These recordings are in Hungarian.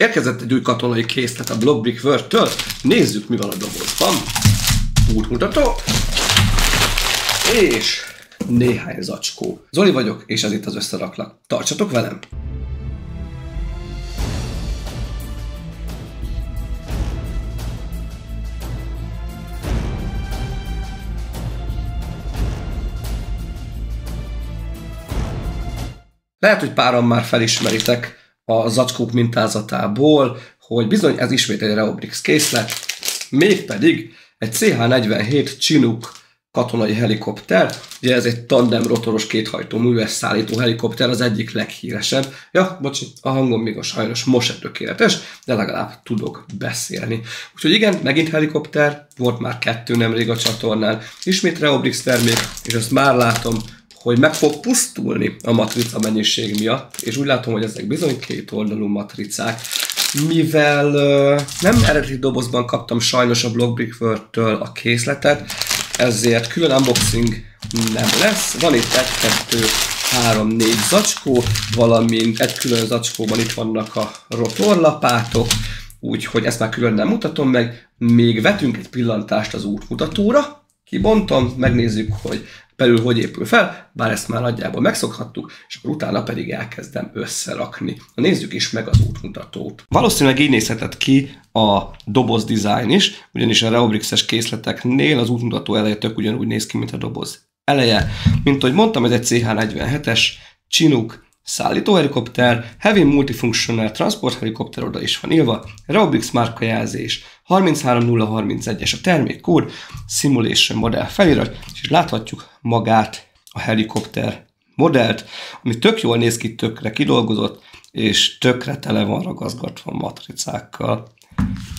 Érkezett egy új katonai készlet a Blockbrick World-től. Nézzük, mi van a dobozban. Útmutató. És néhány zacskó. Zoli vagyok, és ez itt az Összeraklak. Tartsatok velem! Lehet, hogy páran már felismeritek a zacskók mintázatából, hogy bizony ez ismét egy Reobrix készlet, mégpedig egy CH-47 Chinook katonai helikopter. Ugye ez egy tandem rotoros kéthajtó műves szállító helikopter, az egyik leghíresebb. Ja, bocsi, a hangom még a sajnos most se tökéletes, de legalább tudok beszélni. Úgyhogy igen, megint helikopter, volt már 2 nemrég a csatornán, ismét Reobrix termék, és azt már látom, hogy meg fog pusztulni a matrica mennyiség miatt, és úgy látom, hogy ezek bizony kétoldalú matricák. Mivel nem eredeti dobozban kaptam sajnos a Blockbrick World-től a készletet, ezért külön unboxing nem lesz. Van itt 1, 2, 3, 4 zacskó, valamint egy külön zacskóban itt vannak a rotorlapátok, úgyhogy ezt már külön nem mutatom meg. Még vetünk egy pillantást az útmutatóra, kibontom, megnézzük, hogy belül hogy épül fel, bár ezt már nagyjából megszokhattuk, és akkor utána pedig elkezdem összerakni. Nézzük is meg az útmutatót. Valószínűleg így nézhetett ki a doboz design is, ugyanis a Reobrix-es készleteknél az útmutató eleje tök ugyanúgy néz ki, mint a doboz eleje. Mint ahogy mondtam, ez egy CH-47-es Chinook szállítóhelikopter, Heavy Multifunctional Transport Helikopter, oda is van írva, Reobrix márkajelzés, 33031-es a termékkód, Simulation modell felirat, és láthatjuk magát a helikopter modellt, ami tök jól néz ki, tökre kidolgozott, és tökre tele van ragaszgatva matricákkal.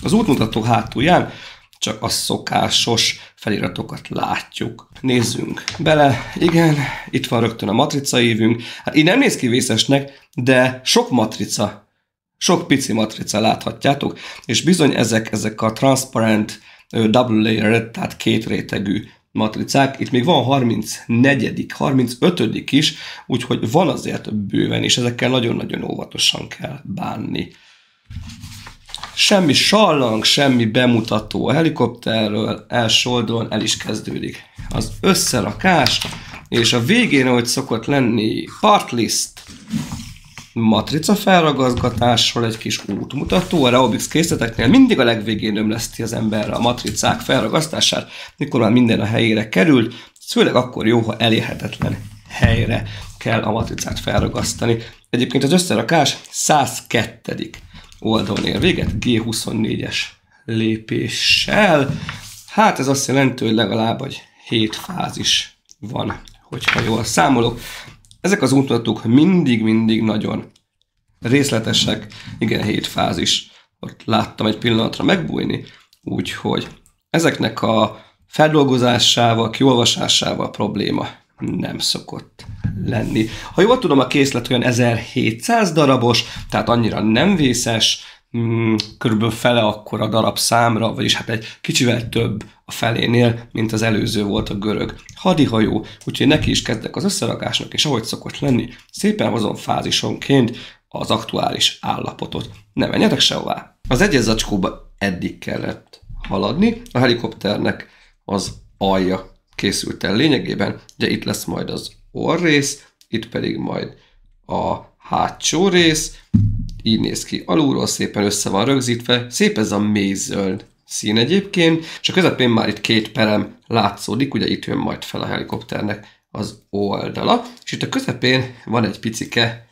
Az útmutató hátulján csak a szokásos feliratokat látjuk. Nézzünk bele. Igen, itt van rögtön a matrica évünk. Hát így nem néz ki vészesnek, de sok matrica, sok pici matrica láthatjátok, és bizony ezek a transparent double layered, tehát két rétegű matricák. Itt még van 34., 35. is, úgyhogy van azért bőven, és ezekkel nagyon-nagyon óvatosan kell bánni. Semmi sallang, semmi bemutató a helikopterről, első oldalon el is kezdődik az összerakás, és a végén, ahogy szokott lenni, part list, matrica felragazgatásról egy kis útmutató. A Reobrix készleteknél mindig a legvégén ömleszti az emberre a matricák felragasztását, mikor már minden a helyére kerül, főleg akkor jó, ha elérhetetlen helyre kell a matricát felragasztani. Egyébként az összerakás 102. oldalon ér véget, G24-es lépéssel. Hát ez azt jelenti, hogy legalább egy 7 fázis van, hogyha jól számolok. Ezek az útmutatók mindig nagyon részletesek. Igen, 7 fázis. Ott láttam egy pillanatra megbújni, úgyhogy ezeknek a feldolgozásával, kiolvasásával probléma nem szokott lenni. Ha jól tudom, a készlet olyan 1700 darabos, tehát annyira nem vészes, körülbelül fele akkor a darab számra, vagyis hát egy kicsivel több a felénél, mint az előző volt a görög hadihajó, úgyhogy neki is kezdek az összerakásnak, és ahogy szokott lenni, szépen hozom fázisonként az aktuális állapotot. Ne menjetek sehová! Az egyes zacskóba eddig kellett haladni, a helikopternek az alja készült el lényegében, ugye itt lesz majd az orrész, itt pedig majd a hátsó rész, így néz ki alulról, szépen össze van rögzítve, szép ez a mélyzöld szín egyébként, és a közepén már itt 2 perem látszódik, ugye itt jön majd fel a helikopternek az oldala, és itt a közepén van egy picike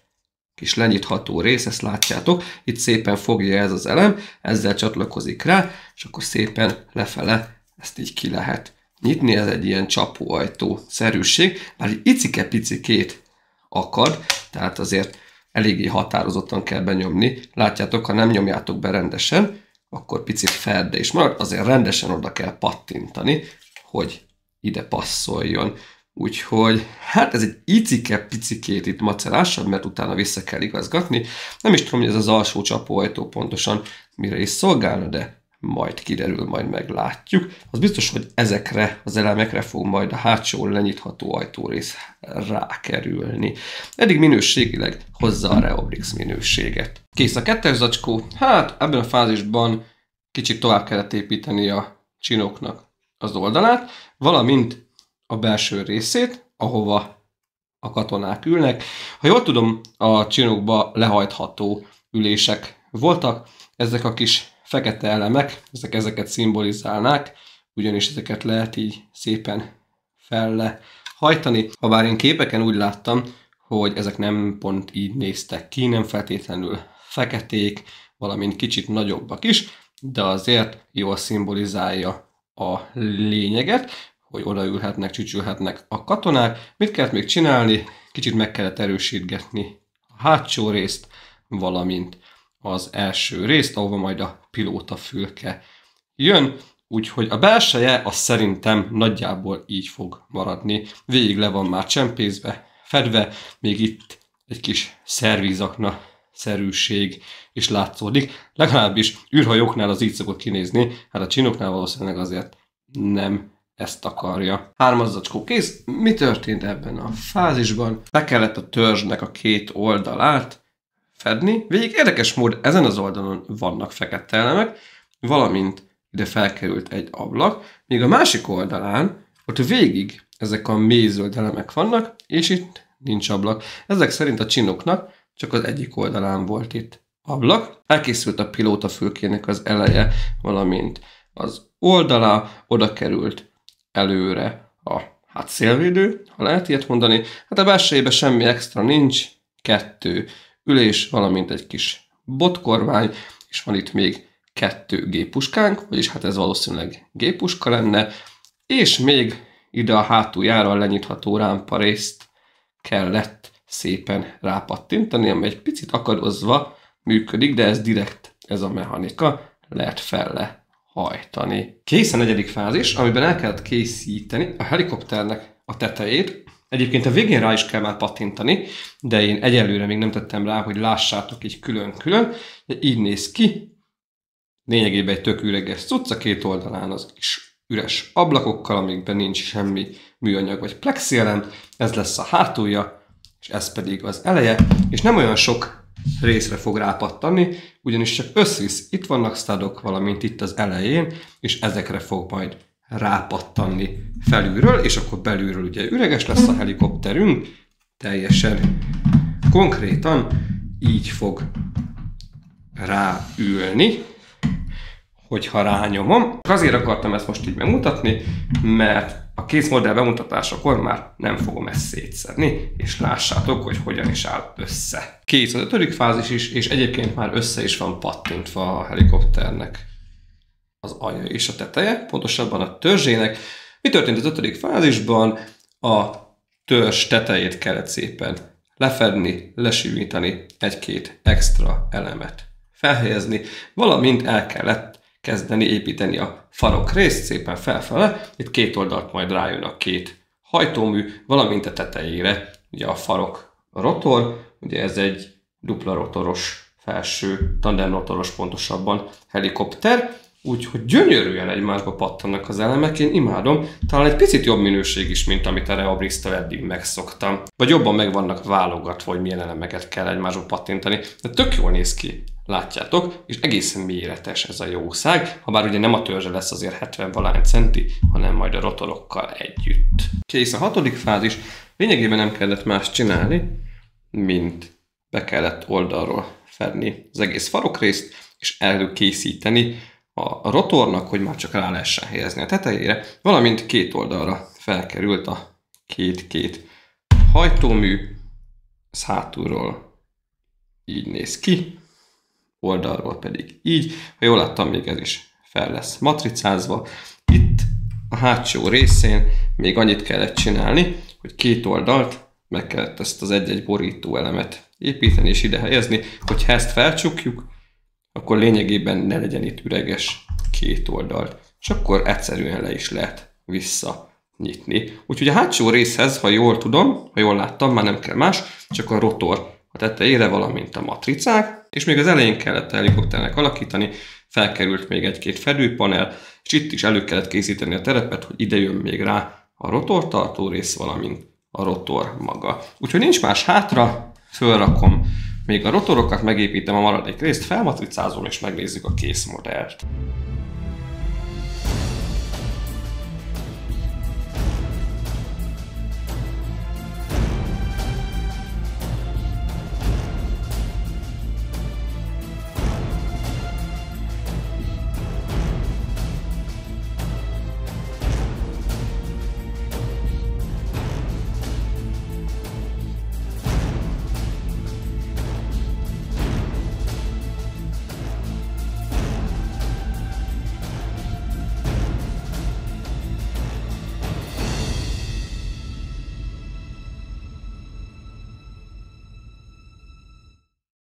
kis lenyitható rész, ezt látjátok, itt szépen fogja ez az elem, ezzel csatlakozik rá, és akkor szépen lefele ezt így ki lehet nyitni, ez egy ilyen csapóajtó szerűség, bár egy icike-picikét akad, tehát azért eléggé határozottan kell benyomni. Látjátok, ha nem nyomjátok be rendesen, akkor picit ferde is marad, azért rendesen oda kell pattintani, hogy ide passzoljon. Úgyhogy, hát ez egy icike-picikét itt macerásabb, mert utána vissza kell igazgatni. Nem is tudom, hogy ez az alsó csapóajtó pontosan mire is szolgálna, de majd kiderül, majd meglátjuk. Az biztos, hogy ezekre az elemekre fog majd a hátsó lenyitható ajtórész rákerülni. Eddig minőségileg hozza a Reobrix minőséget. Kész a 2-es zacskó. Hát ebben a fázisban kicsit tovább kellett építeni a csinoknak az oldalát, valamint a belső részét, ahova a katonák ülnek. Ha jól tudom, a csinokba lehajtható ülések voltak, ezek a kis fekete elemek, ezeket szimbolizálnák, ugyanis ezeket lehet így szépen fellehajtani. Habár én képeken úgy láttam, hogy ezek nem pont így néztek ki, nem feltétlenül feketék, valamint kicsit nagyobbak is, de azért jól szimbolizálja a lényeget, hogy odaülhetnek, csücsülhetnek a katonák. Mit kellett még csinálni? Kicsit meg kellett erősítgetni a hátsó részt, valamint az első részt, ahova majd a pilótafülke jön. Úgyhogy a belseje az szerintem nagyjából így fog maradni. Végig le van már csempészve, fedve, még itt egy kis szervízakna szerűség is látszódik. Legalábbis űrhajóknál az így szokott kinézni, hát a csinoknál valószínűleg azért nem ezt akarja. 3. zacskó kész. Mi történt ebben a fázisban? Be kellett a törzsnek a 2 oldalát fedni. Végig érdekes mód ezen az oldalon vannak fekete elemek, valamint ide felkerült egy ablak, míg a másik oldalán ott végig ezek a mélyzöld elemek vannak, és itt nincs ablak. Ezek szerint a csinoknak csak az egyik oldalán volt itt ablak. Elkészült a pilótafülkének az eleje, valamint az oldala, oda került előre a szélvédő, ha lehet ilyet mondani. Hát a belsejében semmi extra nincs, 2 ülés, valamint egy kis botkormány, és van itt még 2 géppuskánk, vagyis hát ez valószínűleg géppuska lenne, és még ide a hátuljára a lenyitható rámpa részt kellett szépen rápattintani, ami egy picit akadozva működik, de ez direkt, ez a mechanika, lehet hajtani. Kész a 4. fázis, amiben el kellett készíteni a helikopternek a tetejét. Egyébként a végén rá is kell már pattintani, de én egyelőre még nem tettem rá, hogy lássátok így külön-külön. Így néz ki. Lényegében egy tök üreges cucc, a 2 oldalán az kis üres ablakokkal, amikben nincs semmi műanyag vagy plexielem. Ez lesz a hátulja, és ez pedig az eleje, és nem olyan sok részre fog rápattani, ugyanis csak összvisz, itt vannak studok, valamint itt az elején, és ezekre fog majd rápattanni felülről, és akkor belülről ugye üreges lesz a helikopterünk, teljesen konkrétan így fog ráülni, hogyha rányomom. Azért akartam ezt most így bemutatni, mert a kész modell bemutatásakor már nem fogom ezt szétszedni, és lássátok, hogy hogyan is áll össze. Kész az 5. fázis is, és egyébként már össze is van pattintva a helikopternek az alja és a teteje, pontosabban a törzsének. Mi történt az 5. fázisban? A törzs tetejét kellett szépen lefedni, lesűvítani, 1-2 extra elemet felhelyezni, valamint el kellett kezdeni építeni a farok részt szépen felfele. Itt 2 oldalt majd rájön a 2 hajtómű, valamint a tetejére ugye a farok rotor, ugye ez egy dupla rotoros felső, tandem rotoros pontosabban helikopter, úgyhogy gyönyörűen egymásba pattannak az elemek, én imádom, talán egy picit jobb minőség is, mint amit a Reobrix-től eddig megszoktam. Vagy jobban meg vannak válogatva, hogy milyen elemeket kell egymásba pattintani, de tök jól néz ki, látjátok, és egészen méretes ez a jószág, ha bár ugye nem a törzse lesz azért 70-valány centi, hanem majd a rotorokkal együtt. Kész a 6. fázis, lényegében nem kellett más csinálni, mint be kellett oldalról fedni az egész farokrészt, és előkészíteni a rotornak, hogy már csak rá lehessen helyezni a tetejére, valamint 2 oldalra felkerült a 2 hajtómű, ez hátulról így néz ki, oldalról pedig így, ha jól láttam, még ez is fel lesz matricázva. Itt a hátsó részén még annyit kellett csinálni, hogy 2 oldalt meg kellett ezt az egy-egy borító elemet építeni és ide helyezni, hogyha ezt felcsukjuk, akkor lényegében ne legyen itt üreges 2 oldalt, és akkor egyszerűen le is lehet visszanyitni. Úgyhogy a hátsó részhez, ha jól tudom, ha jól láttam, már nem kell más, csak a rotor a tetejére, valamint a matricák, és még az elején kellett a helikopternek alakítani, felkerült még egy-két fedőpanel, és itt is elő kellett készíteni a terepet, hogy ide jön még rá a rotortartó rész, valamint a rotor maga. Úgyhogy nincs más hátra, fölrakom még a rotorokat, megépítem a maradék részt, felmatricázom és megnézzük a kész modellt.